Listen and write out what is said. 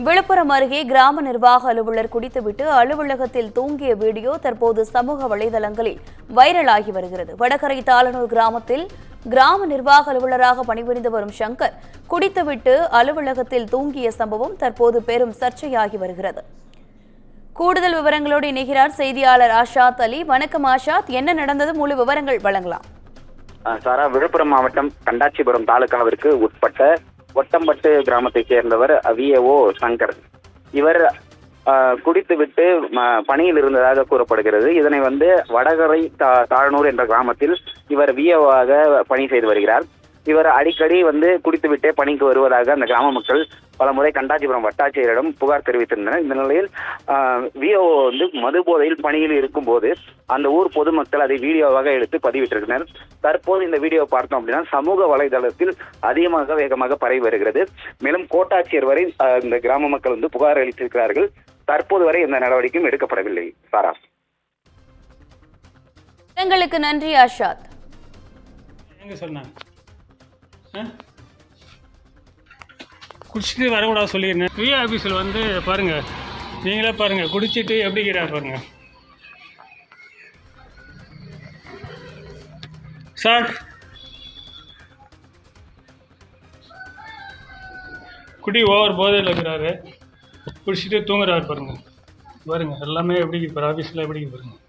விழுப்புரம் அருகே கிராம நிர்வாக அலுவலர் குடித்துவிட்டு அலுவலகத்தில் தூங்கிய வீடியோ தற்போது சமூக வலைதளங்களில் வைரலாகி வருகிறது. வடகரை தாளனூர் கிராமத்தில் கிராம நிர்வாக அலுவலராக பணிபுரிந்து வரும் சங்கர் குடித்துவிட்டு அலுவலகத்தில் தூங்கிய சம்பவம் தற்போது பெரும் சர்ச்சையாகி வருகிறது. கூடுதல் விவரங்களோடு இணைகிறார் செய்தியாளர் ஆஷாத் அலி. வணக்கம் ஆஷாத், என்ன நடந்தது? முழு விவரங்கள் வழங்கலாம். சாரா, விழுப்புரம் மாவட்டம் கண்டாச்சிபுரம் தாலுகாவிற்கு உட்பட்ட ஒட்டம்பட்டு கிராமத்தைச் சேர்ந்தவர் விஏஓ சங்கர். இவர் குடித்துவிட்டு பணியில் இருந்ததாக கூறப்படுகிறது. இதனை வடகரை தாழனூர் என்ற கிராமத்தில் இவர் விஏஓவாக பணி செய்து வருகிறார். இவர் அடிக்கடி குடித்துவிட்டே பணிக்கு வருவதாக அந்த கிராம மக்கள் பல முறை கண்டாச்சிபுரம் வட்டாட்சியரிடம் புகார் தெரிவித்திருந்தனர். இந்த நிலையில் விஓ மது போதையில் பணியில் இருக்கும் போது அந்த ஊர் பொதுமக்கள் அதை வீடியோவாக எடுத்து பதிவிட்டிருந்தனர். தற்போது இந்த வீடியோ பார்த்தோம் அப்படின்னா சமூக வலைதளத்தில் அதிகமாக வேகமாக பரவி வருகிறது. மேலும் கோட்டாட்சியர் வரை இந்த கிராம மக்கள் புகார் அளித்திருக்கிறார்கள். தற்போது வரை எந்த நடவடிக்கையும் எடுக்கப்படவில்லை. சாரா, எங்களுக்கு நன்றி ஆஷாத். குடிச்சிட்டு வரக்கூடாது சொல்லியிருந்தேன். விஏ ஆஃபீஸில் பாருங்கள், நீங்களே பாருங்கள், குடிச்சிட்டு எப்படிங்கிறா பாருங்கள். சார், குடி ஓவர் போதையில் இருக்கிறாரு, குடிச்சிட்டு தூங்குறாரு பாருங்கள். பாருங்கள் எல்லாமே எப்படி இப்போ ஆஃபீஸில் எப்படி பாருங்கள்.